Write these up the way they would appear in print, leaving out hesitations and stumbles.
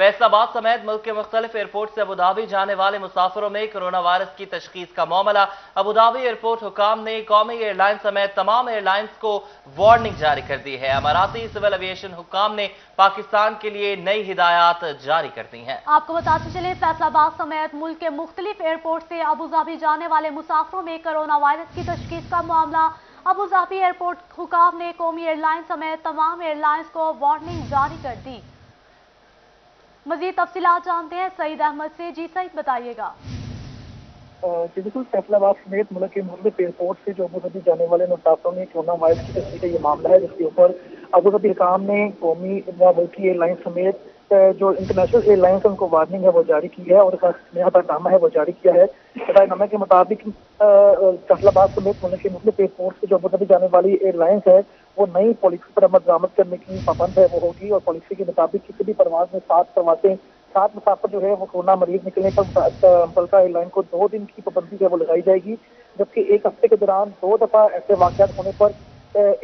फैसलाबाद समेत मुल्क के मुख्तलिफ एयरपोर्ट से अबुधाबी जाने वाले मुसाफिरों में कोरोना वायरस की तशखीस का मामला। अबुधाबी एयरपोर्ट हुकाम ने कौमी एयरलाइन समेत तमाम एयरलाइंस को वार्निंग जारी कर दी है। अमाराती सिविल एविएशन हुकाम ने पाकिस्तान के लिए नई हिदायत जारी कर दी हैं। आपको बताते चले, फैसलाबाद समेत मुल्क के मुख्तलिफ एयरपोर्ट से अबुधाबी जाने वाले मुसाफिरों में कोरोना वायरस की तशखीस का मामला। अबुधाबी एयरपोर्ट हुकाम ने कौमी एयरलाइन समेत तमाम एयरलाइंस को वार्निंग जारी कर दी। मजीद तफसीलात जानते हैं सईद अहमद से। जी सईद, बताइएगा। बिल्कुल, फैसलाबाद समेत मुल्क के मुख्तलिफ एयरपोर्ट से जो अबुधाबी जाने वाले मुसाफिरों में कोरोना वायरस की तस्दीक का ये मामला है, जिसके ऊपर अबुधाबी हुकाम ने कौमी व मुल्की एयरलाइन समेत जो इंटरनेशनल एयरलाइंस उनको वार्निंग है वो जारी की है और नया हदायतनामा है वो जारी किया है। हदायतनामे के मुताबिक फैसलाबाद समेत मुल्क के मुख्तलिफ एयरपोर्ट से जो अबुधाबी जाने वाली एयरलाइंस है वो नई पॉलिसी पर अमल दरामद करने की पाबंद है वो होगी और पॉलिसी के मुताबिक किसी भी परवाज में 7 मुसाफिर जो है वो कोरोना मरीज निकलने पर मुतल्लिका एयरलाइन को 2 दिन की पाबंदी है वो लगाई जाएगी, जबकि 1 हफ्ते के दौरान 2 दफा ऐसे वाक़यात होने पर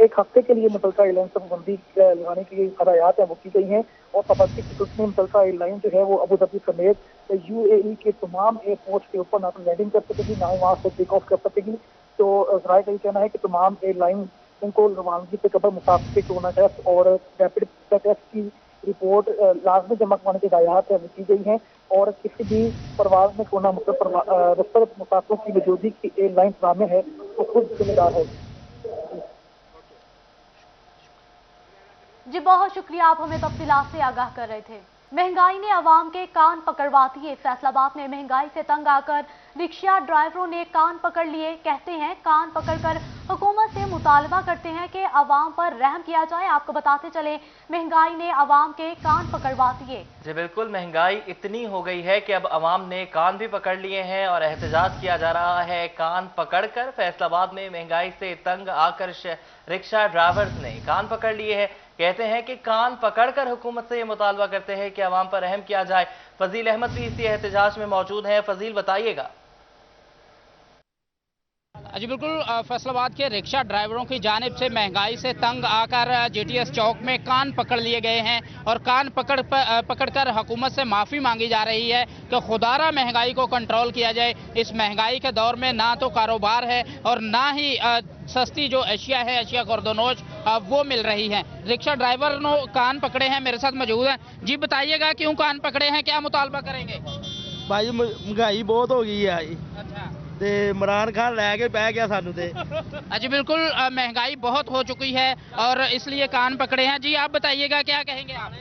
1 हफ्ते के लिए मुतल्लिका एयरलाइन पर पाबंदी लगाने की हदायत है वो की गई हैं। और पाबंदी की सूरत में मुतल्लिका एयरलाइन जो है वो अबुधाबी समेत UAE के तमाम एयरपोर्ट के ऊपर ना तो लैंडिंग कर सकेगी ना ही वहाँ से टेक ऑफ कर सकेगी। तो ज़राए का ये कहना है कि तमाम एयरलाइन उनको रवानगी से कबल मुसाफिर के कोरोना टेस्ट और रैपिड टेस्ट की रिपोर्ट लाजमी जमा करवाने की हिदायत है की गई है और किसी भी परवाज में कोरोना मुसाफिरों की मौजूदगी की एयरलाइन नामे है तो खुद जिम्मेदार है। जी बहुत शुक्रिया, आप हमें तफसीलात से आगाह कर रहे थे। महंगाई ने अवाम के कान पकड़वा दिए। फैसलाबाद में महंगाई से तंग आकर रिक्शा ड्राइवरों ने कान पकड़ लिए। कहते हैं कान पकड़कर हुकूमत से मुतालबा करते हैं कि अवाम पर रहम किया जाए। आपको बताते चले, महंगाई ने अवाम के कान पकड़वा दिए। जी बिल्कुल, महंगाई इतनी हो गई है कि अब अवाम ने कान भी पकड़ लिए हैं और एहतजाज किया जा रहा है कान पकड़कर। फैसलाबाद में महंगाई से तंग आकर रिक्शा ड्राइवर्स ने कान पकड़ लिए हैं। कहते हैं कि कान पकड़कर हुकूमत से ये मुतालबा करते हैं कि अवाम पर रहम किया जाए। फजील अहमद भी इसी एहतजाज में मौजूद हैं। फजील, बताइएगा। जी बिल्कुल, फैसलाबाद के रिक्शा ड्राइवरों की जानिब से महंगाई से तंग आकर GTS चौक में कान पकड़ लिए गए हैं और कान पकड़कर हुकूमत से माफ़ी मांगी जा रही है कि खुदारा महंगाई को कंट्रोल किया जाए। इस महंगाई के दौर में ना तो कारोबार है और ना ही सस्ती जो अशिया है, अशिया खुर्दनोश वो मिल रही है। रिक्शा ड्राइवर ने कान पकड़े हैं, मेरे साथ मौजूद हैं। जी बताइएगा, क्यों कान पकड़े हैं, क्या मुतालबा करेंगे? भाई महंगाई बहुत हो गई है। अच्छा, ते इमरान खान लैके पै गया सानू ते। जी बिल्कुल, महंगाई बहुत हो चुकी है और इसलिए कान पकड़े हैं। जी आप बताइएगा, क्या कहेंगे आप?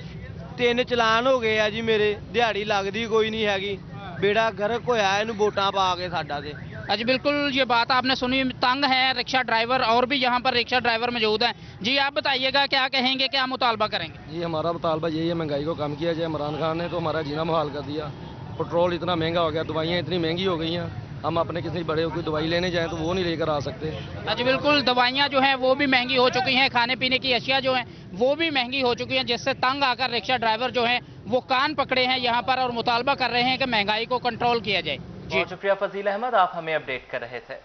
3 चलान हो गए जी मेरे, दिहाड़ी लगदी कोई नहीं हैगी, बेड़ा गर्क होया इनू वोटां पा के साडा ते। जी बिल्कुल, ये बात आपने सुनी, तंग है रिक्शा ड्राइवर और भी यहाँ पर रिक्शा ड्राइवर मौजूद हैं। जी आप बताइएगा, क्या कहेंगे, क्या मुतालबा करेंगे? जी हमारा मुतालबा यही है, महंगाई को कम किया जाए। इमरान खान ने तो हमारा जीना मुहाल कर दिया। पेट्रोल इतना महंगा हो गया, दवाइयाँ इतनी महंगी हो गई हैं, हम अपने किसी बड़े कोई दवाई लेने जाएं तो वो नहीं लेकर आ सकते। जी बिल्कुल, दवाइयाँ जो हैं वो भी महंगी हो चुकी हैं, खाने पीने की अशिया जो हैं वो भी महंगी हो चुकी हैं, जिससे तंग आकर रिक्शा ड्राइवर जो हैं वो कान पकड़े हैं यहाँ पर और मुतालबा कर रहे हैं कि महंगाई को कंट्रोल किया जाए। बहुत शुक्रिया फजील अहमद, आप हमें अपडेट कर रहे थे।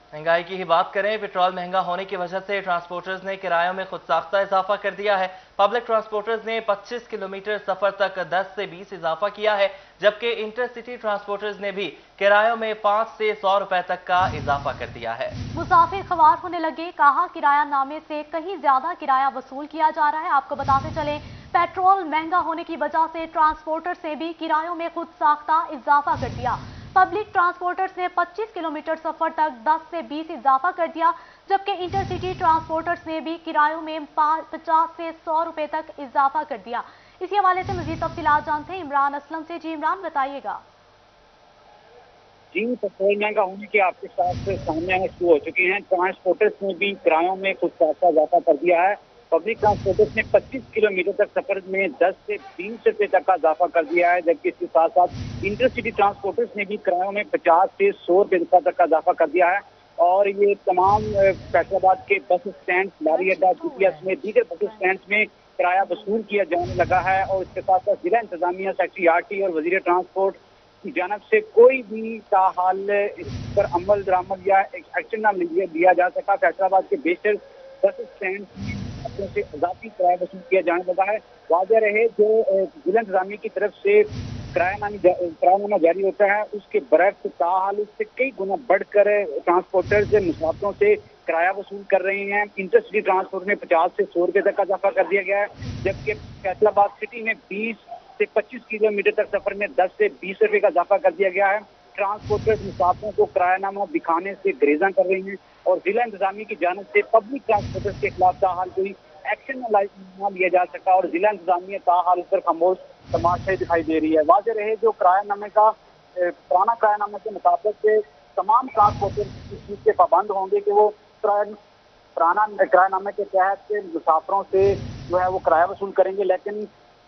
महंगाई की ही बात करें, पेट्रोल महंगा होने की वजह से ट्रांसपोर्टर्स ने किरायों में खुद साख्ता इजाफा कर दिया है। पब्लिक ट्रांसपोर्टर्स ने 25 किलोमीटर सफर तक 10 से 20 इजाफा किया है, जबकि इंटरसिटी ट्रांसपोर्टर्स ने भी किरायों में 5 से 100 रुपए तक का इजाफा कर दिया है। मुसाफिर ख्वार होने लगे, कहा किराया नामे से कहीं ज्यादा किराया वसूल किया जा रहा है। आपको बताते चले, पेट्रोल महंगा होने की वजह से ट्रांसपोर्टर्स ने भी किरायों में खुद साख्ता इजाफा कर दिया। पब्लिक ट्रांसपोर्टर्स ने 25 किलोमीटर सफर तक 10 से 20 इजाफा कर दिया, जबकि इंटरसिटी ट्रांसपोर्टर्स ने भी किरायों में 50 से 100 रुपए तक इजाफा कर दिया। इसी हवाले से मजीद तफसीलात जानते हैं इमरान असलम से। जी इमरान, बताइएगा। जी, पेट्रोल महंगा होने के आपके साथ सामने शुरू हो चुके हैं। ट्रांसपोर्टर्स ने भी किरायों में खुद साख्ता इजाफा कर दिया है। पब्लिक ट्रांसपोर्टर्स ने 25 किलोमीटर तक सफर में 10 से 20 रुपए तक का इजाफा कर दिया है, जबकि इसके साथ साथ इंटरसिटी ट्रांसपोर्टर्स ने भी किरायों में 50 से 100 रुपए तक का इजाफा कर दिया है। और ये तमाम फैसलाबाद के बस स्टैंड, लारी अड्डा, GTS में दीगर बस स्टैंड में किराया वसूल किया जाने लगा है। और इसके साथ साथ जिला इंतजामिया, सेक्रेटरी RT और वजीर ट्रांसपोर्ट की जानब से कोई भी ताहाल इस पर अमल दरामद या एक्शन न लिया जा सका। फैसलाबाद के बेशतर बस स्टैंड मुसाफिरों से इजाफी किराया वसूल किया जाने लगा है। वाज़ेह रहे जो जिला इंतजामिया की तरफ से किरायानामा जारी होता है, उसके बरक्स ताहाल उससे कई गुना बढ़कर ट्रांसपोर्टर्स मुसाफिरों से किराया वसूल कर रहे हैं। इंटरसिटी ट्रांसपोर्ट में 50 से 100 रुपये तक का इजाफा कर दिया गया है, जबकि फैसलाबाद सिटी में 20 से 25 किलोमीटर तक सफर में 10 से 20 रुपये का इजाफा कर दिया गया है। ट्रांसपोर्टर्स मुसाफिरों को किरायानामा दिखाने से गुरेज़ां कर रही हैं और जिला इंतजामिया की जानिब से पब्लिक ट्रांसपोर्टर्स के खिलाफ ताहाल कोई एक्शन न लिया जा सका और जिला इंतजामिया ताहाल उस पर खामोश तमाशे दिखाई दे रही है। वाज़ेह रहे जो किरायानामे का पुराना किरायानामे के मुताबिक तमाम ट्रांसपोर्टर्स इस चीज़ के पाबंद होंगे कि वो पुराना किरायानामे के तहत मुसाफिरों से जो है वो किराया वसूल करेंगे, लेकिन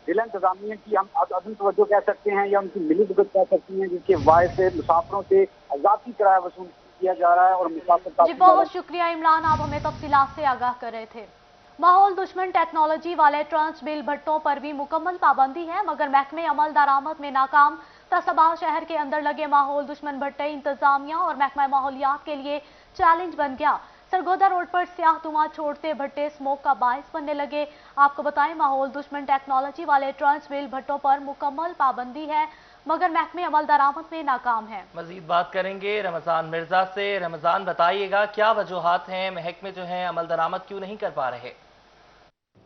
जिला इंतजामिया की हम अदम तवज्जो कह सकते हैं या उनकी मिलीभगत कह सकती हैं, जिसके वायस से मुसाफिरों से इजाफी किराया वसूल किया जा रहा है और मुसाफिर। जी बहुत शुक्रिया इमरान, आप हमें तफसीलात से आगाह कर रहे थे। माहौल दुश्मन टेक्नोलॉजी वाले ट्रंच बिल भट्टों पर भी मुकम्मल पाबंदी है, मगर महकमे अमल दरामद में नाकाम। फैसलाबाद शहर के अंदर लगे माहौल दुश्मन भट्टे इंतजामिया और महकमा माहौलियात के लिए चैलेंज बन गया। सरगोदा रोड पर स्याह धुआं छोड़ते भट्टे स्मोक का बायस बनने लगे। आपको बताएं माहौल दुश्मन टेक्नोलॉजी वाले ट्रंच बिल भट्टों पर मुकम्मल पाबंदी है, मगर महकमे अमल दरामद में नाकाम है। मजीद बात करेंगे रमजान मिर्जा से। रमजान बताइएगा क्या वजूहात हैं, महकमे जो हैं अमल दरामद क्यों नहीं कर पा रहे?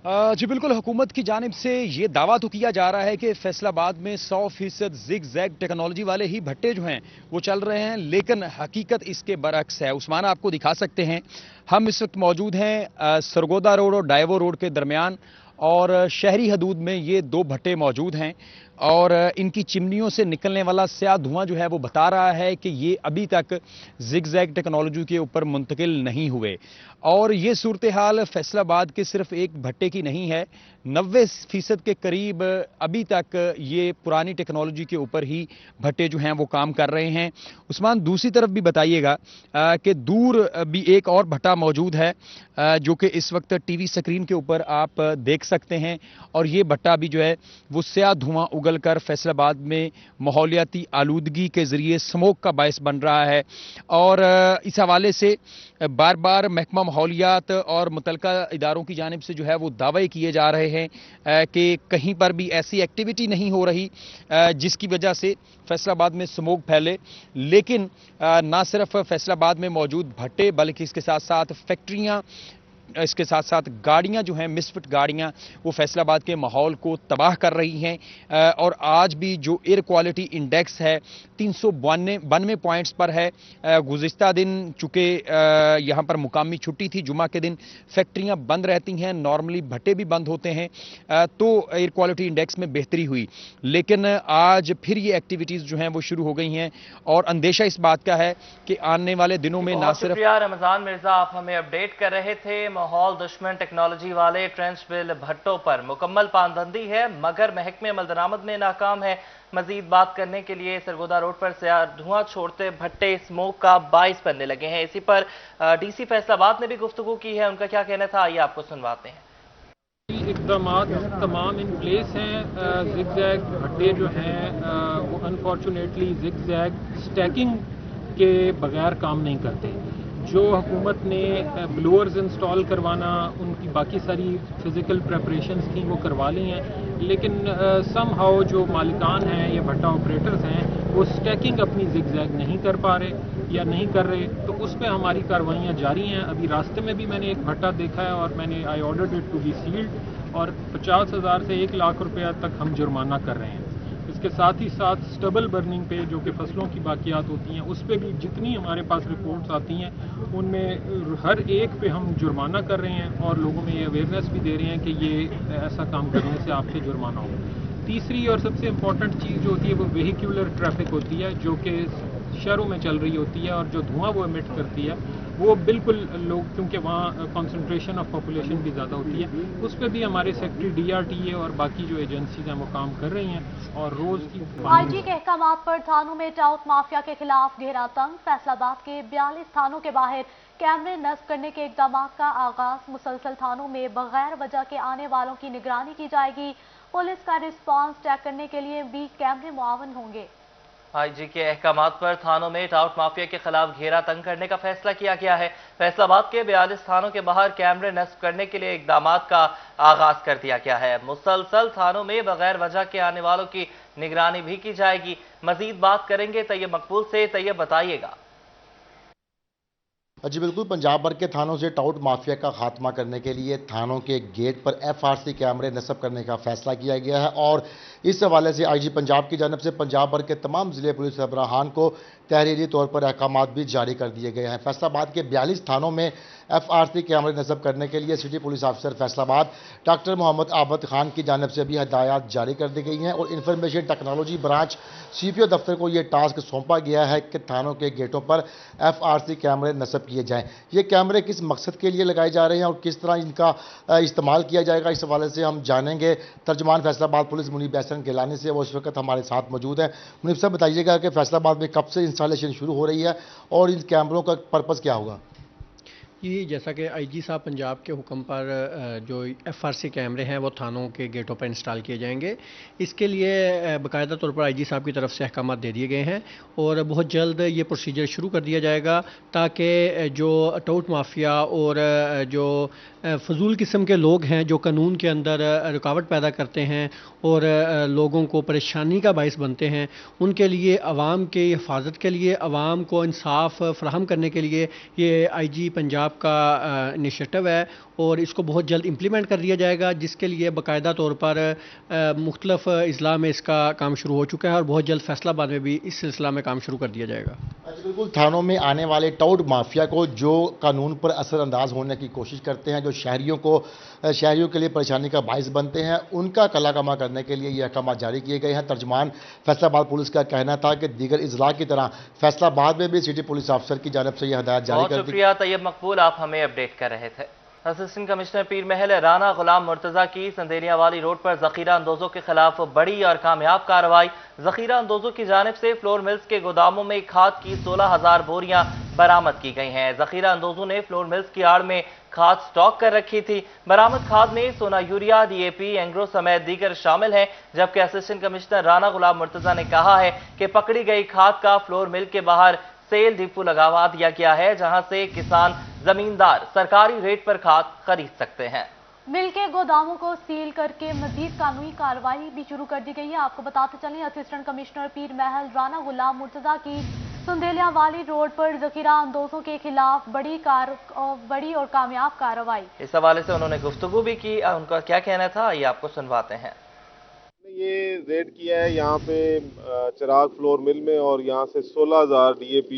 जी बिल्कुल, हुकूमत की जानिब से ये दावा तो किया जा रहा है कि फैसलाबाद में 100% जिग जैग टेक्नोलॉजी वाले ही भट्टे जो हैं वो चल रहे हैं, लेकिन हकीकत इसके बरक्स है। उस्मान आपको दिखा सकते हैं, हम इस वक्त मौजूद हैं सरगोदा रोड और डायवो रोड के दरमियान, और शहरी हदूद में ये दो भट्टे मौजूद हैं और इनकी चिमनियों से निकलने वाला स्याह धुआं जो है वो बता रहा है कि ये अभी तक जिग जैग टेक्नोलॉजी के ऊपर मुंतकिल नहीं हुए। और ये सूरत हाल फैसलाबाद के सिर्फ एक भट्टे की नहीं है, 90% के करीब अभी तक ये पुरानी टेक्नोलॉजी के ऊपर ही भट्टे जो हैं वो काम कर रहे हैं। उस्मान दूसरी तरफ भी बताइएगा कि दूर भी एक और भट्टा मौजूद है जो कि इस वक्त टीवी स्क्रीन के ऊपर आप देख सकते हैं, और ये भट्टा भी जो है वो स्याह धुआं उगल कर फैसलाबाद में माहौलियाती आलूदगी के जरिए स्मोक का बायस बन रहा है। और इस हवाले से बार बार महकमा माहौलियात और मुतलका इदारों की जानिब से जो है वो दावे किए जा रहे हैं कि कहीं पर भी ऐसी एक्टिविटी नहीं हो रही जिसकी वजह से फैसलाबाद में स्मोक फैले। लेकिन ना सिर्फ फैसलाबाद में मौजूद भट्टे बल्कि इसके साथ साथ फैक्ट्रियां, इसके साथ साथ गाड़ियां जो हैं मिसफिट गाड़ियां, वो फैसलाबाद के माहौल को तबाह कर रही हैं। और आज भी जो एयर क्वालिटी इंडेक्स है 392 पॉइंट्स पर है। गुज़िश्ता दिन चूँकि यहाँ पर मुकामी छुट्टी थी, जुमा के दिन फैक्ट्रियां बंद रहती हैं, नॉर्मली भट्टे भी बंद होते हैं, तो एयर क्वालिटी इंडेक्स में बेहतरी हुई। लेकिन आज फिर ये एक्टिविटीज़ जो हैं वो शुरू हो गई हैं और अंदेशा इस बात का है कि आने वाले दिनों में ना सिर्फ। रमजान मिर्जा, आप हमें अपडेट कर रहे थे। माहौल दुश्मन टेक्नोलॉजी वाले ट्रेंच बिल भट्टों पर मुकम्मल पाबंदी है, मगर महकमे अमल दरामद में नाकाम है। मजीद बात करने के लिए सरगोदा रोड पर स्याह धुआं छोड़ते भट्टे स्मोक का बायस बनने लगे हैं। इसी पर डीसी फैसलाबाद ने भी गुफ्तगू की है, उनका क्या कहना था आइए आपको सुनवाते हैं। इक़दाम तमाम इन प्लेस हैं। जिग जैग भट्टे जो हैं वो अनफॉर्चुनेटली जिग जैग स्टैकिंग के बगैर काम नहीं करते। जो हुकूमत ने ब्लोअर्स इंस्टॉल करवाना, उनकी बाकी सारी फिज़िकल प्रेपरेशंस थी वो करवा ली हैं, लेकिन सम हाउ जो मालिकान हैं या भट्टा ऑपरेटर्स हैं वो स्टैकिंग अपनी जिग जैग नहीं कर पा रहे या नहीं कर रहे, तो उस पर हमारी कार्रवाइयाँ जारी हैं। अभी रास्ते में भी मैंने एक भट्टा देखा है और मैंने I ordered it to be sealed और 50,000 से 1 लाख रुपया तक हम जुर्माना कर रहे हैं। इसके साथ ही साथ स्टबल बर्निंग पे जो कि फसलों की बाकियात होती हैं उस पे भी जितनी हमारे पास रिपोर्ट्स आती हैं उनमें हर एक पे हम जुर्माना कर रहे हैं और लोगों में ये अवेयरनेस भी दे रहे हैं कि ये ऐसा काम करने से आपसे जुर्माना हो। तीसरी और सबसे इम्पॉर्टेंट चीज़ जो होती है वो वेहिकुलर ट्रैफिक होती है, जो कि शहरों में चल रही होती है और जो धुआं वो एमिट करती है वो बिल्कुल लोग, क्योंकि वहाँ कंसंट्रेशन ऑफ पॉपुलेशन भी ज़्यादा होती है, उस पर भी हमारे सेक्रेटरी DRTA और बाकी जो एजेंसीज हैं वो काम कर रही हैं और रोज़ की। IG के अहकामात पर थानों में टाउट माफिया के खिलाफ घेरा तंग। फैसलाबाद के 42 थानों के बाहर कैमरे नस्ब करने के इकदाम का आगाज। मुसलसल थानों में बगैर वजह के आने वालों की निगरानी की जाएगी। पुलिस का रिस्पांस चेक करने के लिए भी कैमरे मुआवन होंगे। आईजी के अहकामात पर थानों में टाउट माफिया के खिलाफ घेरा तंग करने का फैसला किया गया है। फैसलाबाद के 42 थानों के बाहर कैमरे नस्ब करने के लिए इकदामात का आगाज कर दिया गया है। मुसलसल थानों में बगैर वजह के आने वालों की निगरानी भी की जाएगी। मजीद बात करेंगे तैयब मकबूल से। तैयब, बताइएगा। जी बिल्कुल, पंजाब भर के थानों से टाउट माफिया का खात्मा करने के लिए थानों के गेट पर FRC कैमरे नस्ब करने का फैसला किया गया है और इस हवाले से IG पंजाब की जानिब से पंजाब भर के तमाम ज़िले पुलिस सरबराहान को तहरीरी तौर पर अहकामात भी जारी कर दिए गए हैं। फैसलाबाद के 42 थानों में FRC कैमरे नस्ब करने के लिए city police officer Faisalabad doctor Muhammad Abid Khan की जानिब से भी हदायत जारी कर दी गई हैं और इंफॉर्मेशन टेक्नोलॉजी ब्रांच CPO दफ्तर को ये टास्क सौंपा गया है कि थानों के गेटों पर FRC कैमरे नस्ब किए जाएं। ये कैमरे किस मकसद के लिए लगाए जा रहे हैं और किस तरह इनका इस्तेमाल किया जाएगा, इस हवाले से हम जानेंगे तर्जमान फैसलाबाद पुलिस मुनीब एहसन गिलानी से। वो इस वक्त हमारे साथ मौजूद हैं। मुनीब साहब, बताइएगा कि फैसलाबाद में कब से इंस्टॉलेशन शुरू हो रही है और इन कैमरों का पर्पज़ क्या होगा? ये जैसा कि IG साहब पंजाब के हुक्म पर जो FRC कैमरे हैं वो थानों के गेटों पर इंस्टॉल किए जाएंगे। इसके लिए बाकायदा तौर पर IG साहब की तरफ से अहकाम दे दिए गए हैं और बहुत जल्द ये प्रोसीजर शुरू कर दिया जाएगा ताकि जो टाउट माफिया और जो फजूल किस्म के लोग हैं जो कानून के अंदर रुकावट पैदा करते हैं और लोगों को परेशानी का बायस बनते हैं, उनके लिए अवाम के हिफाजत के लिए, अवाम को इंसाफ फराहम करने के लिए ये IG पंजाब का इनिशिएटिव है और इसको बहुत जल्द इम्प्लीमेंट कर दिया जाएगा, जिसके लिए बाकायदा तौर पर मुख्तलिफ अजला में इसका काम शुरू हो चुका है और बहुत जल्द फैसलाबाद में भी इस सिलसिला में काम शुरू कर दिया जाएगा। बिल्कुल, थानों में आने वाले टाउट माफिया को जो कानून पर असरअंदाज होने की कोशिश करते हैं, जो शहरियों के लिए परेशानी का बायस बनते हैं, उनका कलाकमा करने के लिए ये अहकाम जारी किए गए हैं। तर्जमान फैसलाबाद पुलिस का कहना था कि दीगर इजला की तरह फैसलाबाद में भी सिटी पुलिस ऑफिसर की जानिब से यह हदायत जारी कर दी। शुक्रिया तैयब मकबूल, आप हमें अपडेट कर रहे थे। असिस्टेंट कमिश्नर पीर महल राना गुलाम मुर्तजा की संदेलिया वाली रोड पर जखीरा अंदोजों के खिलाफ बड़ी और कामयाब कार्रवाई। जखीरा अंदोजों की जानिब से फ्लोर मिल्स के गोदामों में खाद की 16,000 बोरियां बरामद की गई हैं। जखीरा अंदोजों ने फ्लोर मिल्स की आड़ में खाद स्टॉक कर रखी थी। बरामद खाद में सोना यूरिया, DAP, एंग्रो समेत दीगर शामिल हैं। जबकि असिस्टेंट कमिश्नर राना गुलाम मुर्तजा ने कहा है कि पकड़ी गई खाद का फ्लोर मिल के बाहर सेल डिपो लगवा दिया गया है, जहां से किसान जमींदार सरकारी रेट पर खाद खरीद सकते हैं। मिल के गोदामों को सील करके मजीद कानूनी कार्रवाई भी शुरू कर दी गई है। आपको बताते चलें, असिस्टेंट कमिश्नर पीर महल राना गुलाम मुर्तजा की संदेलिया वाली रोड पर जखीरा अंदोजों के खिलाफ बड़ी और कामयाब कार्रवाई। इस हवाले से उन्होंने गुफ्तगू भी की। उनका क्या कहना था ये आपको सुनवाते हैं। ये रेड किया है यहाँ पे चिराग फ्लोर मिल में और यहाँ से 16,000 DAP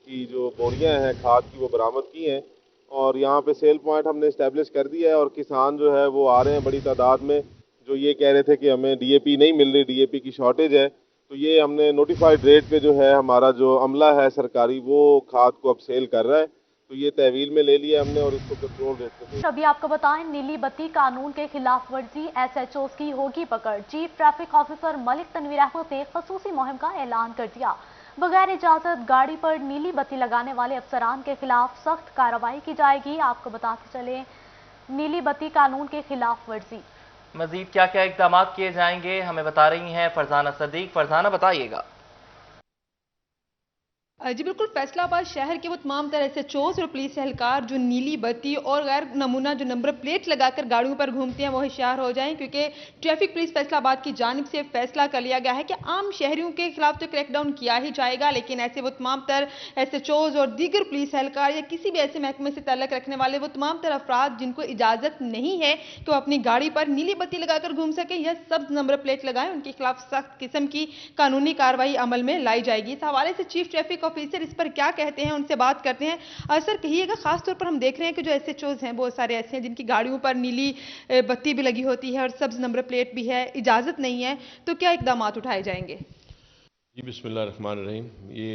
की जो बोरियां हैं खाद की वो बरामद की हैं और यहाँ पे सेल पॉइंट हमने इस्टेब्लिश कर दिया है और किसान जो है वो आ रहे हैं बड़ी तादाद में, जो ये कह रहे थे कि हमें DAP नहीं मिल रही, DAP की शॉर्टेज है। तो ये हमने नोटिफाइड रेट पे जो है हमारा जो अमला है सरकारी वो खाद को अब सेल कर रहा है, तो ये तहवील में ले लिया हमने और इसको कंट्रोल रेट पे। अभी आपको बताएं, नीली बत्ती कानून के खिलाफ वर्जी SHOs की होगी पकड़। Chief traffic officer Malik Tanveer Ahmad ने खसूसी मुहिम का ऐलान कर दिया। बगैर इजाजत गाड़ी पर नीली बत्ती लगाने वाले अफसरान के खिलाफ सख्त कार्रवाई की जाएगी। आपको बताते चले, नीली बत्ती कानून के खिलाफ वर्जी। मजीद क्या क्या इकदाम किए जाएंगे हमें बता रही हैं फरजाना सदीक। फरजाना, बताइएगा। जी बिल्कुल, फैसलाबाद शहर के वो तमाम तरह से SHOs और पुलिस एहलकार जो नीली बत्ती और गैर नमूना जो नंबर प्लेट लगाकर गाड़ियों पर घूमते हैं वो होशियार हो जाएं, क्योंकि ट्रैफिक पुलिस फैसलाबाद की जानिब से फैसला कर लिया गया है कि आम शहरियों के खिलाफ तो क्रैकडाउन किया ही जाएगा, लेकिन ऐसे वो तमाम तर SHOs और दीगर पुलिस एहलकार या किसी भी ऐसे महकमे से ताल्लुक रखने वाले वो तमाम तर अफराद जिनको इजाज़त नहीं है कि वो अपनी गाड़ी पर नीली बत्ती लगाकर घूम सकें या सब्ज नंबर प्लेट लगाएं, उनके खिलाफ सख्त किस्म की कानूनी कार्रवाई अमल में लाई जाएगी। इस हवाले से चीफ ट्रैफिक ऑफिसर इस पर क्या कहते हैं उनसे बात करते हैं। सर कहिएगा, खासतौर पर हम देख रहे हैं कि जो SHOs हैं बहुत सारे ऐसे हैं जिनकी गाड़ियों पर नीली बत्ती भी लगी होती है और सब्ज नंबर प्लेट भी है, इजाजत नहीं है, तो क्या इकदाम उठाए जाएंगे? जी बिस्मिल्लाहिर्रहमानिर्रहीम, ये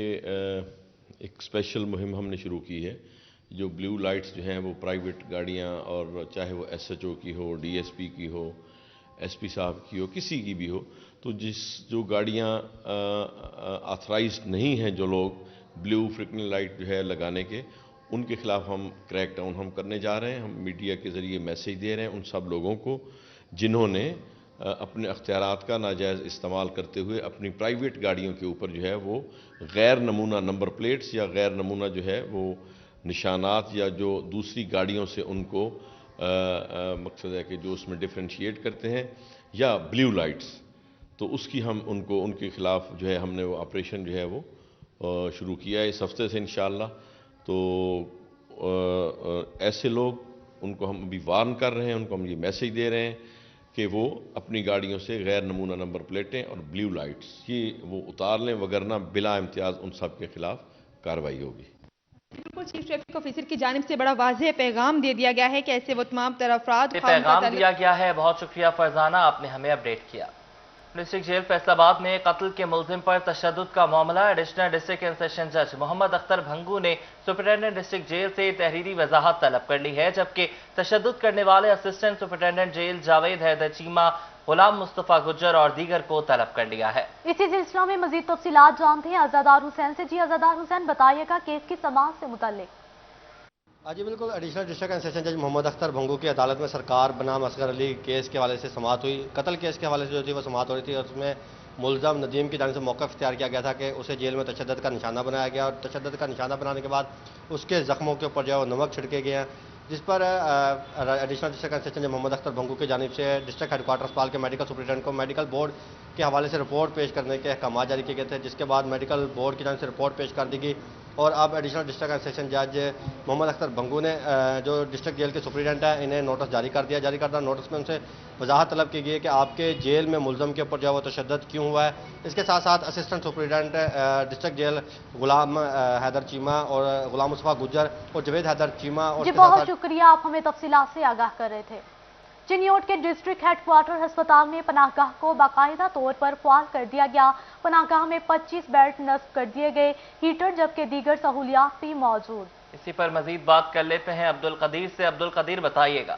एक स्पेशल मुहिम हमने शुरू की है। जो ब्लू लाइट्स जो हैं वो प्राइवेट गाड़ियां और चाहे वो SHO की हो, DSP की हो, SP साहब की हो, किसी की भी हो, तो जो गाड़ियां ऑथराइज्ड नहीं हैं, जो लोग ब्लू फ्रिक्वेंट लाइट जो है लगाने के, उनके खिलाफ हम क्रैकडाउन हम करने जा रहे हैं। हम मीडिया के ज़रिए मैसेज दे रहे हैं उन सब लोगों को जिन्होंने اپنے اختیارات کا ناجائز استعمال کرتے ہوئے اپنی پرائیویٹ گاڑیوں کے اوپر جو ہے وہ غیر نمونہ نمبر پلیٹس یا غیر نمونہ جو ہے وہ نشانات یا جو دوسری گاڑیوں سے ان کو مقصد ہے کہ جو اس میں ڈفرینشیٹ کرتے ہیں یا بلیو لائٹس، تو اس کی ہم ان کے خلاف جو ہے ہم نے وہ آپریشن جو ہے وہ شروع کیا ہے اس ہفتے سے انشاءاللہ۔ تو ایسے لوگ ان کو ہم ابھی وارن کر رہے ہیں، ان کو ہم یہ میسج دے رہے ہیں کہ وہ اپنی گاڑیوں سے غیر نمونہ نمبر پلیٹیں اور بلیو لائٹس یہ وہ اتار لیں، وگرنہ بلا امتیاز ان سب کے خلاف کارروائی ہوگی۔ بالکل، چیف ٹریفک آفیسر کی جانب سے بڑا واضح پیغام دے دیا گیا ہے کہ ایسے وہ تمام طرح افراد پیغام دیا گیا ہے۔ بہت شکریہ فرزانہ، آپ نے ہمیں اپڈیٹ کیا۔ ڈسٹرکٹ جیل فیصل آباد میں قتل کے ملزم پر تشدد کا معاملہ، ایڈیشنل ڈسٹرکٹ اینڈ سیشن جج محمد اختر بھنگو نے سپرنٹینڈنٹ ڈسٹرکٹ جیل سے تحریری وضاحت طلب کر لی ہے، جبکہ تشدد کرنے والے assistant superintendent jail Javed Haider Cheema, Ghulam Mustafa گجر اور دیگر کو طلب کر لیا ہے۔ اسی سلسلہ میں مزید تفصیلات جانتے ہیں عزادار حسین سے۔ جی عزادار حسین، بتائیے گا کیس کی سماعت سے متعلق۔ جی بالکل، ایڈیشنل ڈسٹرکٹ اینڈ سیشن جج محمد اختر بھنگو کی عدالت میں سرکار بنام اصغر علی کیس کے حوالے سے سماعت ہوئی۔ قتل کیس کے حوالے سے جو تھی وہ سماعت ہو رہی تھی اور اس میں ملزم ندیم کی جانب سے موقف اختیار کیا گیا تھا کہ اسے جیل میں تشدد کا نشانہ بنایا گیا اور تشدد کا نشانہ بنانے کے بعد اس کے زخموں کے اوپر جو ہے وہ نمک چھڑکے گئے ہیں، جس پر ایڈیشنل ڈسٹرکٹ اینڈ سیشن جج محمد اختر بھنگو کی جانب سے ڈسٹرکٹ ہیڈ کوارٹر اسپتال کے میڈیکل سپرنٹینڈنٹ کو میڈیکل بورڈ کے حوالے سے رپورٹ پیش کرنے کے احکامات جاری کیے گئے تھے، جس کے بعد میڈیکل بورڈ کی جانب سے رپورٹ پیش کر دی گئی اور اب ایڈیشنل ڈسٹرکٹ اینڈ سیشن جج محمد اختر بھنگو نے جو ڈسٹرکٹ جیل کے سپرنٹینڈنٹ ہیں انہیں نوٹس جاری کر دیا۔ جاری کردہ نوٹس میں ان سے وضاحت طلب کی گئی کہ آپ کے جیل میں ملزم کے اوپر جو ہے وہ تشدد کیوں ہوا ہے۔ اس کے ساتھ ساتھ assistant superintendent district jail Ghulam Haider Cheema اور غلام مصطفیٰ گجر اور جاوید حیدر چیمہ اور جی بہت شکریہ، آپ ہمیں تفصیلات سے آگاہ کر رہے تھے۔ چنیوٹ کے ڈسٹرکٹ ہیڈ کوارٹر ہسپتال میں پناہ گاہ کو باقاعدہ طور پر فعال کر دیا گیا۔ پناہ گاہ میں 25 بیڈ نصب کر دیے گئے، ہیٹر جبکہ دیگر سہولیات بھی موجود۔ اسی پر مزید بات کر لیتے ہیں عبدالقدیر سے۔ عبدالقدیر، بتائیے گا۔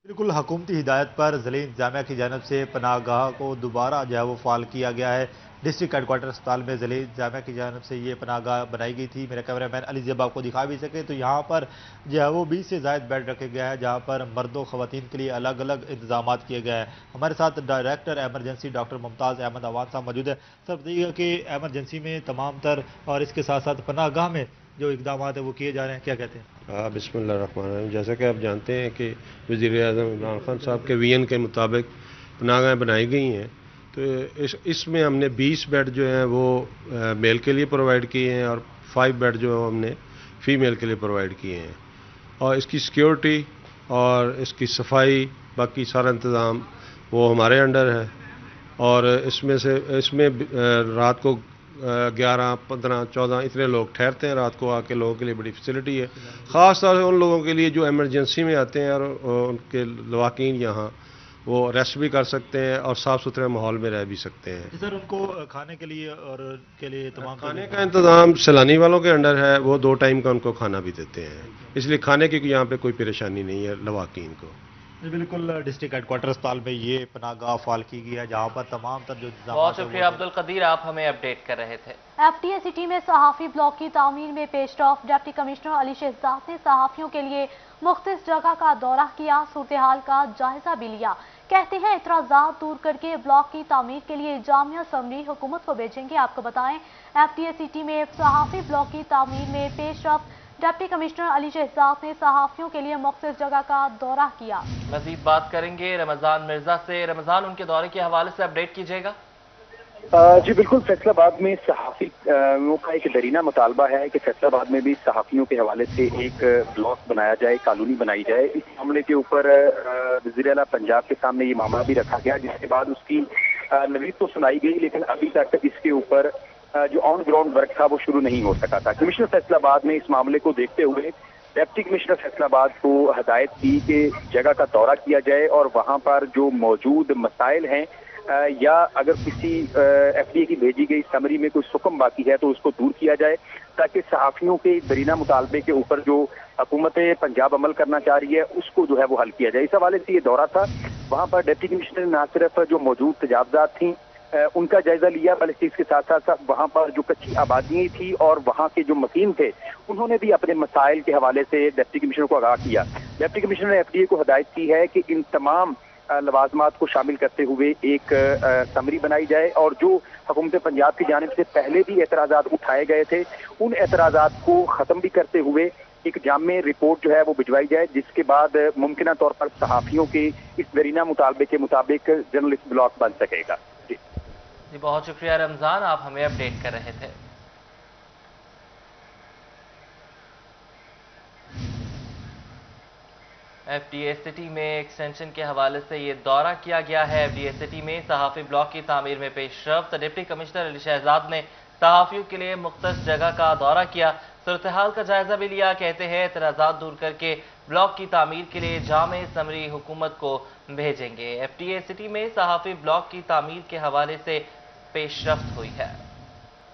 بالکل، حکومتی ہدایت پر ضلعی انتظامیہ کی جانب سے پناہ گاہ کو دوبارہ جو ہے وہ فعال کیا گیا ہے۔ ڈسٹرکٹ ہیڈ کوارٹر اسپتال میں ضلعی انتظامیہ کی جانب سے یہ پناہ گاہ بنائی گئی تھی۔ میرے کیمرہ مین علی زیب آپ کو دکھا بھی سکے تو یہاں پر جو ہے وہ 20 سے زائد بیڈ رکھے گئے ہیں، جہاں پر مرد و خواتین کے لیے الگ الگ انتظامات کیے گئے ہیں۔ ہمارے ساتھ ڈائریکٹر ایمرجنسی ڈاکٹر ممتاز احمد عوان صاحب موجود ہے۔ سر بتائیے گا کہ ایمرجنسی میں تمام تر اور اس کے ساتھ ساتھ پناہ گاہ میں جو اقدامات ہیں وہ کیے جا رہے ہیں، کیا کہتے ہیں؟ بسم اللہ الرحمن الرحیم۔ جیسا کہ آپ جانتے ہیں کہ وزیر اعظم عمران خان صاحب کے ویژن کے مطابق پناہ گاہیں بنائی گئی ہیں، تو اس میں ہم نے 20 بیڈ جو ہیں وہ میل کے لیے پرووائڈ کیے ہیں اور 5 بیڈ جو ہم نے فیمیل کے لیے پرووائڈ کیے ہیں، اور اس کی سیکیورٹی اور اس کی صفائی باقی سارا انتظام وہ ہمارے انڈر ہے، اور اس میں رات کو 11, 15, 14 اتنے لوگ ٹھہرتے ہیں رات کو آ کے، لوگوں کے لیے بڑی فیسلٹی ہے، خاص طور سے ان لوگوں کے لیے جو ایمرجنسی میں آتے ہیں اور ان کے لواحقین یہاں وہ ریسٹ بھی کر سکتے ہیں اور صاف ستھرے ماحول میں رہ بھی سکتے ہیں۔ سر ان کو کھانے کے لیے اور کے لیے تمام کھانے کا انتظام سیلانی والوں کے انڈر ہے، وہ 2 ٹائم کا ان کو کھانا بھی دیتے ہیں، اس لیے کھانے کی یہاں پہ کوئی پریشانی نہیں ہے لواحقین کو۔ بالکل، ڈسٹرکٹ ہیڈ کوارٹر اسپتال میں یہ پناہ گاہ فعال کی گئی ہے، جہاں پر تمام تر جو بہت شکریہ عبدالقدیر، آپ ہمیں اپڈیٹ کر رہے تھے۔ ایف ٹی اے سٹی میں صحافی بلاک کی تعمیر میں پیش رفت، ڈپٹی کمشنر علی شہزاد نے صحافیوں کے لیے مختص جگہ کا دورہ کیا، صورتحال کا جائزہ بھی لیا۔ کہتے ہیں اعتراضات دور کر کے بلاک کی تعمیر کے لیے جامعہ سمری حکومت کو بھیجیں گے۔ آپ کو بتائیں ایف ٹی اے سٹی میں صحافی بلاک کی تعمیر میں پیش رفت، ڈپٹی کمشنر علی شہزاد نے صحافیوں کے لیے مختص جگہ کا دورہ کیا۔ مزید بات کریں گے رمضان مرزا سے۔ رمضان، ان کے دورے کے حوالے سے اپڈیٹ کیجیے گا۔ جی بالکل، فیصل آباد میں صحافیوں کا ایک درینہ مطالبہ ہے کہ فیصل آباد میں بھی صحافیوں کے حوالے سے ایک بلاک بنایا جائے، کالونی بنائی جائے۔ اس معاملے کے اوپر وزیر اعلیٰ پنجاب کے سامنے یہ معاملہ بھی رکھا گیا، جس کے بعد اس کی نوید تو سنائی گئی، لیکن ابھی تک اس کے اوپر جو آن گراؤنڈ ورک تھا وہ شروع نہیں ہو سکا تھا۔ کمشنر فیصل آباد نے اس معاملے کو دیکھتے ہوئے ڈپٹی کمشنر فیصل آباد کو ہدایت کی کہ جگہ کا دورہ کیا جائے اور وہاں پر جو موجود مسائل ہیں یا اگر کسی ایف ڈی اے کی بھیجی گئی سمری میں کوئی سکم باقی ہے تو اس کو دور کیا جائے، تاکہ صحافیوں کے درینہ مطالبے کے اوپر جو حکومت پنجاب عمل کرنا چاہ رہی ہے اس کو جو ہے وہ حل کیا جائے۔ اس حوالے سے یہ دورہ تھا۔ وہاں پر ڈپٹی کمشنر نے نہ صرف جو موجود تجاوزات تھیں ان کا جائزہ لیا، بلکہ اس کے ساتھ ساتھ وہاں پر جو کچی آبادیاں تھی اور وہاں کے جو مکین تھے انہوں نے بھی اپنے مسائل کے حوالے سے ڈپٹی کمشنر کو آگاہ کیا۔ ڈپٹی کمشنر نے ایف ڈی اے کو ہدایت کی ہے کہ ان تمام लवाजमात को शामिल करते हुए एक समरी बनाई जाए और जो हुकूमत पंजाब की जानिब से पहले भी एतराज़ात उठाए गए थे उन एतराज़ात को ख़त्म भी करते हुए एक जामे रिपोर्ट जो है वो भिजवाई जाए, जिसके बाद मुमकिन तौर पर सहाफ़ियों के इस दरीना मुतालबे के मुताबिक जर्नलिस्ट ब्लॉक बन सकेगा। जी बहुत शुक्रिया रमज़ान, आप हमें अपडेट कर रहे थे। एफडीए सिटी में एक्सटेंशन के हवाले से ये दौरा किया गया है। एफडीए सिटी में सहाफ़ी ब्लॉक की तामीर में पेशरफ्त। डिप्टी कमिश्नर अली शहजाद ने सहाफ़ियों के लिए मुख्तस जगह का दौरा किया, सूरत हाल का जायजा भी लिया। कहते हैं एतराज़ात दूर करके ब्लॉक की तामीर के लिए जामे समरी हुकूमत को भेजेंगे। एफडीए सिटी में सहाफ़ी ब्लॉक की तामीर के हवाले से पेशरफ्त हुई है।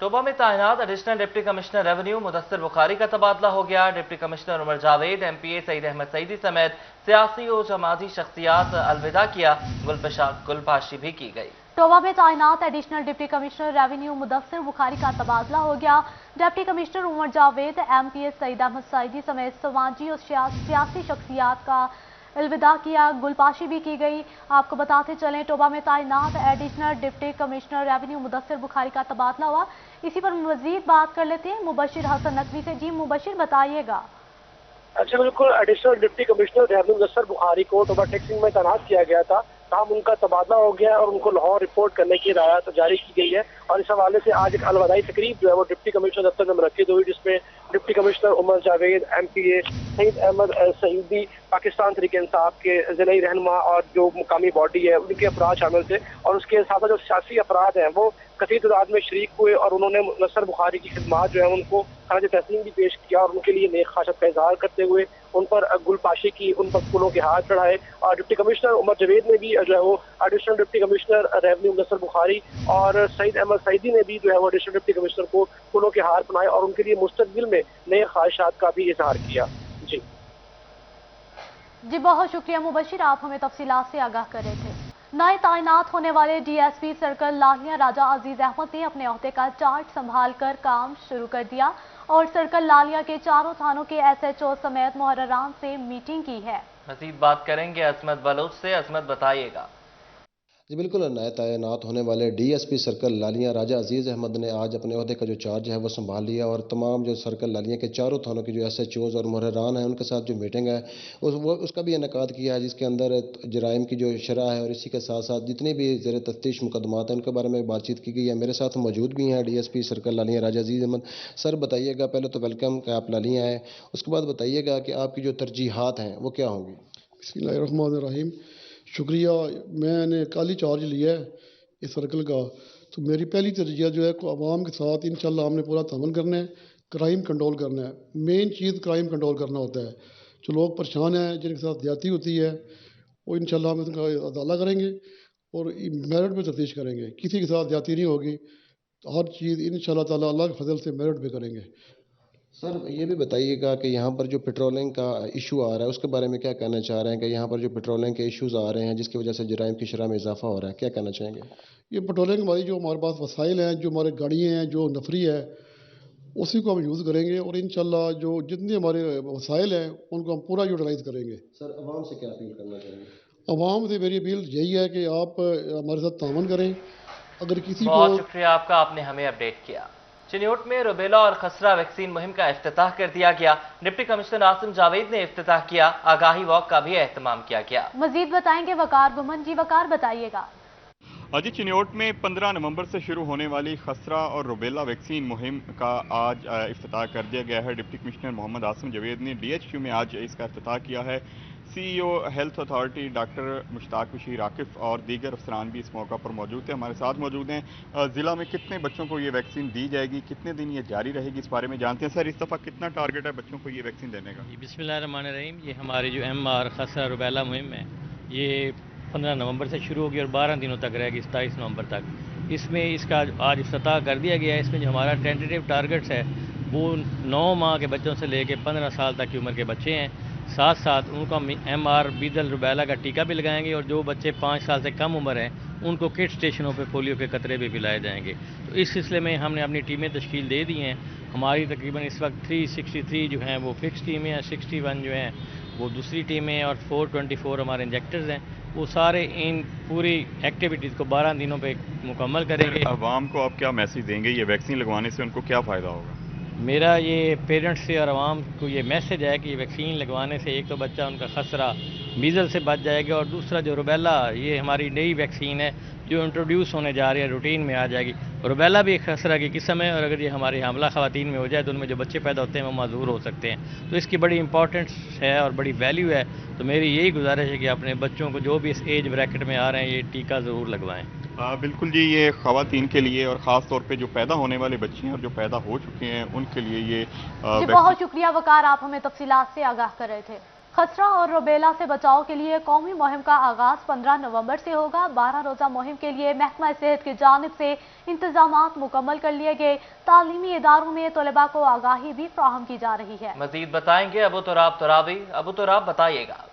टोबा में तैनात additional deputy commissioner revenue Mudassir Bukhari का तबादला हो गया। Deputy commissioner Umar Javed, MPA Saeed Ahmad Saeedi समेत सियासी और जमाती शख्सियात अलविदा किया। गुलपाशी भी की गई। टोबा में तैनात additional deputy commissioner revenue Mudassir Bukhari का तबादला हो गया। Deputy commissioner Umar Javed, MPA Saeed Ahmad Saeedi समेत समाजी और सियासी शख्सियात का अलविदा किया। गुलपाशी भी की गई। आपको बताते चलें टोबा में तैनात additional deputy commissioner revenue Mudassir Bukhari का तबादला हुआ। इसी पर मजीद बात कर लेते हैं मुबशिर हसन नकवी से। जी मुबशिर बताइएगा। अच्छा बिल्कुल, additional deputy commissioner revenue Mudassir Bukhari को टोबा टेक्सिंग में तैनात किया गया था, तमाम उनका तबादला हो गया है और उनको लाहौर रिपोर्ट करने की हिदायत जारी की गई है। और इस हवाले से आज एक अलविदाई तकरीब जो है वो डिप्टी कमिश्नर दफ्तर में मुनक्किद हुई, जिसमें deputy commissioner Umar Javed, MPA Saeed Ahmad Saeedi, Pakistan Tehreek Insaf के ज़िलाई रहनुमा और जो मुकामी बॉडी है उनके अफराद शामिल थे। और उसके साथ जो सियासी अफराद हैं वो कसीर तादाद में शरीक हुए और उन्होंने मुदस्सिर बुखारी की खिदमात जो है उनको खराज तहसीन भी पेश किया और उनके लिए नेक ख्वाहिशात का इजहार करते हुए उन पर गुलपाशी की, उन पर फूलों के हाथ चढ़ाए। और डिप्टी कमिश्नर उमर जावेद ने भी जो है वो additional deputy commissioner revenue Mudassir Bukhari और सईद अहमद सईदी ने भी जो है वो एडिशनल डिप्टी कमिश्नर को फूलों के हार बनाए और उनके लिए मुस्तकबिल में नए ख्वाहिशात का भी इजहार किया। जी बहुत शुक्रिया मुबशिर, आप हमें तफसीलात से आगाह कर रहे थे। नए तैनात होने वाले डीएसपी सर्कल लालिया राजा अजीज अहमद ने अपने अहदे का चार्ट संभाल कर काम शुरू कर दिया और सर्कल लालिया के चारों थानों के एसएचओ समेत मुहर्ररान से मीटिंग की है। मजीद बात करेंगे असमत बलोच से। असमत बताइएगा। जी बिल्कुल, नए तैनात होने वाले डीएसपी सर्कल लालिया राजा अजीज़ अहमद ने आज अपने अहदे का जो चार्ज है वो संभाल लिया और तमाम जो सर्कल लालिया के चारों थानों के जो एसएचओज़ और मुहर्ररान हैं उनके साथ जो मीटिंग है उसका भी इनेकाद किया है, जिसके अंदर जराइम की जो शरह है और इसी के साथ साथ जितने भी ज़ेर तफ्तीश मुकदमात हैं उनके बारे में बातचीत की गई है। मेरे साथ मौजूद भी हैं डीएसपी सर्कल लालिया राजा अजीज़ अहमद। सर बताइएगा, पहले तो वेलकम कि आप लालिया आए, उसके बाद बताइएगा कि आपकी जो तरजीहात हैं वो क्या होंगी। बिस्मिल्लाहिर्रहमानिर्रहीम, शुक्रिया। मैंने कल ही चार्ज लिया है इस सर्कल का, तो मेरी पहली तरजीह जो है को आवाम के साथ इंशाल्लाह हमने पूरा तामन करना है, क्राइम कंट्रोल करना है। मेन चीज़ क्राइम कंट्रोल करना होता है। जो लोग परेशान हैं, जिनके साथ ज्यादती होती है, वो इंशाल्लाह हम उनका अदाला करेंगे और मेरिट पे तफ्तीश करेंगे। किसी के साथ ज्यादती नहीं होगी, तो हर चीज़ इंशाल्लाह ताला अल्लाह के फजल से मेरिट पे करेंगे। सर ये भी बताइएगा कि यहाँ पर जो पेट्रोलिंग का इशू आ रहा है उसके बारे में क्या कहना चाह रहे हैं कि यहाँ पर जो पेट्रोलिंग के इश्यूज आ रहे हैं जिसकी वजह से जराइम की शरह में इजाफा हो रहा है, क्या कहना चाहेंगे। ये पेट्रोलिंग हमारी जो हमारे पास वसाइल हैं, जो हमारे गाड़ियाँ हैं, जो नफरी है, उसी को हम यूज़ करेंगे और इंशाल्लाह जो जितने हमारे वसाइल हैं उनको हम पूरा यूटिलाइज करेंगे। सर अवाम से क्या अपील करना चाहेंगे। अवाम से मेरी अपील यही है कि आप हमारे साथ तामन करें। अगर किसी को बहुत शुक्रिया आपका, आपने हमें अपडेट किया। चिन्योट में रुबेला और खसरा वैक्सीन मुहिम का इफ्तिताह कर दिया गया। डिप्टी कमिश्नर आसिम जावेद ने इफ्तिताह किया। आगाही वॉक का भी एहतमाम किया गया। मजीद बताएंगे वकार गुमन। जी वकार बताइएगा। जी चिन्योट में 15 नवंबर से शुरू होने वाली खसरा और रुबेला वैक्सीन मुहिम का आज इफ्तिताह कर दिया गया है। डिप्टी कमिश्नर मोहम्मद आसिम जावेद ने डीएचक्यू में आज इसका इफ्तिताह किया है। CEO health authority doctor Mushtaq Bashir Akif और दीगर अफसरान भी इस मौका पर मौजूद थे, हमारे साथ मौजूद हैं। ज़िला में कितने बच्चों को ये वैक्सीन दी जाएगी, कितने दिन ये जारी रहेगी, इस बारे में जानते हैं। सर इस दफ़ा कितना टारगेट है बच्चों को ये वैक्सीन देने का। बिस्मिल्लाहिर्रहमानिर्रहीम, ये हमारी जो MR खसरा रुबेला मुहिम है ये 15 नवंबर से शुरू होगी और 12 दिनों तक रहेगी, 27 नवंबर तक। इसमें इसका आज इफ्तिताह कर दिया गया है। इसमें जो हमारा टेंटेटिव टारगेट्स है वो 9 माह के बच्चों से लेकर 15 साल तक की उम्र के बच्चे हैं। साथ साथ उनको MR बीदल रुबैला का टीका भी लगाएंगे और जो बच्चे 5 साल से कम उम्र हैं उनको किट स्टेशनों पे पोलियो के कतरे भी पिलाए जाएंगे। तो इस सिलसिले में हमने अपनी टीमें तश्कील दे दी हैं। हमारी तकरीबन इस वक्त 363 जो हैं वो फिक्स टीमें हैं, 61 जो हैं वो दूसरी टीमें और 424 हमारे इंजेक्टर्स हैं। वो सारे इन पूरी एक्टिविटीज़ को 12 दिनों पे मुकम्मल करेंगे। अवाम को आप क्या मैसेज देंगे, ये वैक्सीन लगवाने से उनको क्या फ़ायदा होगा? मेरा ये पेरेंट्स से और आवाम को ये मैसेज है कि वैक्सीन लगवाने से एक तो बच्चा उनका खसरा मीज़ल से बच जाएगा, और दूसरा जो रुबेला, ये हमारी नई वैक्सीन है जो इंट्रोड्यूस होने जा रही है, रूटीन में आ जाएगी। रुबेला भी एक खसरा की किस्म है, और अगर ये हमारी हामला ख़वातीन में हो जाए तो उनमें जो बच्चे पैदा होते हैं वो माजूर हो सकते हैं। तो इसकी बड़ी इंपॉर्टेंस है और बड़ी वैल्यू है। तो मेरी यही गुजारिश है कि अपने बच्चों को जो भी इस एज ब्रैकेट में आ रहे हैं ये टीका ज़रूर लगवाएँ। बिल्कुल जी, ये ख़वातीन के लिए और ख़ास तौर पे जो पैदा होने वाले बच्चे हैं और जो पैदा हो चुके हैं उनके लिए ये जी बहुत शुक्रिया वकार, आप हमें तफसीलात से आगाह कर रहे थे। खसरा और रुबेला से बचाव के लिए कौमी मुहिम का आगाज 15 नवंबर से होगा। 12 रोज़ा मुहिम के लिए महकमा सेहत की जानिब से इंतजामात मुकम्मल कर लिए गए। तालीमी इदारों में तलबा को आगाही भी फ्राहम की जा रही है। मजीद बताएंगे अबू तुराब तुराबी। अबू तुराब बताइएगा।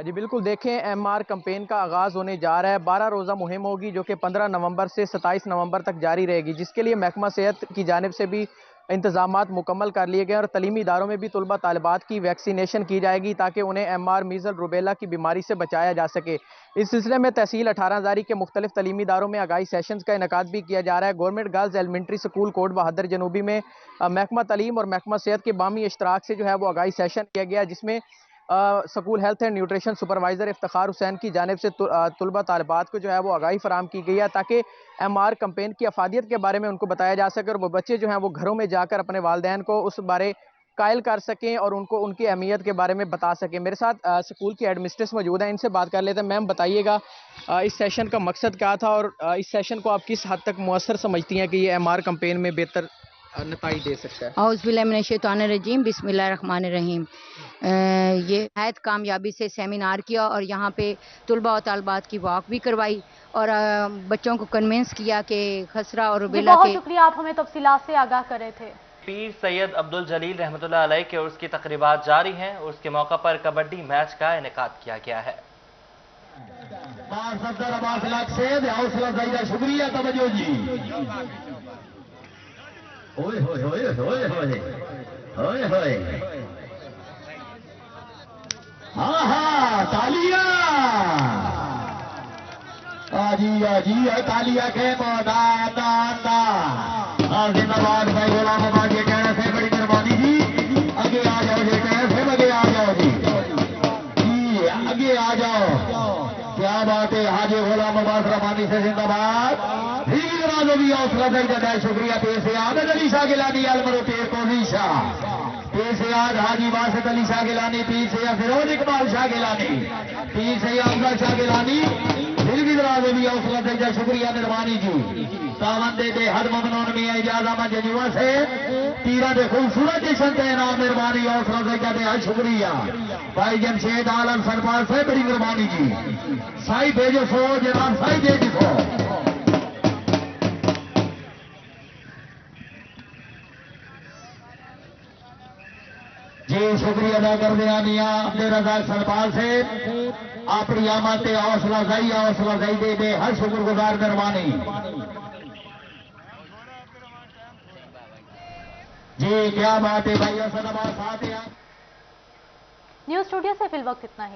जी बिल्कुल, देखें MR कैंपेन का आगाज़ होने जा रहा है। 12 रोज़ा मुहिम होगी जो कि 15 नवंबर से 27 नवंबर तक जारी रहेगी, जिसके लिए महकमा सेहत की जानिब से भी इंतजामात मुकम्मल कर लिए गए और तलीमी इदारों में भी तलबा तालिबात की वैक्सीनेशन की जाएगी ताकि उन्हें MR मीज़ल रुबेला की बीमारी से बचाया जा सके। इस सिलसिले में तहसील 18 हज़ारी के मुख्तलिफ तलीमी इदारों में आगाही सेशंस का इनकाद भी किया जा रहा है। Government girls elementary school Kot Bahadur जनूबी में महकमा तलीम और महकमा सेहत के बामी इश्तराक से जो है वो आगाही सेशन किया गया, जिसमें school health and nutrition supervisor Iftikhar Hussain की जानिब से तलबा तालिबात को जो है वो आगाही फराम की गई है ताकि MR कैंपेन की अफादियत के बारे में उनको बताया जा सके और वो बच्चे जो हैं वो घरों में जाकर अपने वालिदैन को उस बारे कायल कर सकें और उनको उनकी अहमियत के बारे में बता सकें। मेरे साथ स्कूल की एडमिनिस्ट्रेस मौजूद हैं, इनसे बात कर लेते हैं। मैम बताइएगा इस सेशन का मकसद क्या था और इस सेशन को आप किस हद तक मुअस्सर समझती हैं कि ये MR कैंपेन में बेहतर नताइज दे सकता है? औज़ुबिल्लाहिमिनश्शैतानिर्रजीम, बिस्मिल्लाहिर्रहमानिर्रहीम। ये नहायत कामयाबी से सेमिनार किया और यहाँ पे तलबा और तालिबात की वॉक भी करवाई और बच्चों को कन्विंस किया कि खसरा और रुबेला बहुत शुक्रिया, आप हमें तफसीलात से आगाह कर रहे थे। पीर सैयद अब्दुल जलील रहमतुल्लाह अलैह के उर्स की तकरीबात जारी हैं। उर्स के मौका पर कबड्डी मैच का इनेकाद किया गया है। शुक्रिया तवज्जो जी। ओए होए होए होए होए होए होए, हाँ हाँ तालिया आजी तालिया के मौदाना जिंदाबाद भाई गुलाम आबाद के कहने से बड़ी मेहरबानी जी। आगे आ जाओ जी, कहने से आगे आ जाओ जी, आगे आ जाओ। क्या बात है, हाजी गुलाम आबाद रमानी से जिंदाबाद। भी हौसला जाता है, शुक्रिया। पेश आदत अली शाह गिलानी अलमरो पेर शाह, पेश याद हाजी वासित अली शाह गिलानी, पीर से फिरोज इकबाल शाह गिलानी, पीर से अफजल शाह गिलानी। फिर भी भी हौसला जाता, शुक्रिया मेहरबानी जी। सावंदे दे हर ममनून में इजाजत जजुआ से तीरा दे खूबसूरत जश्न के नाम मेहरबानी हौसला जाते हैं, शुक्रिया। भाई जमशेद आलम सरपाल से बड़ी मेहरबानी जी। साई भेजो सो जनाब, साई भेजो सो। जी शुक्रिया अदा कर दिया मियाँ अब्दुल रज़ाक सरपाल से अपनी आमद हौसला अफजाई दे हर शुक्रगुजार मेहरबानी जी। क्या बात है भाई, साथ। न्यूज़ स्टूडियो से फिल वक्त इतना ही।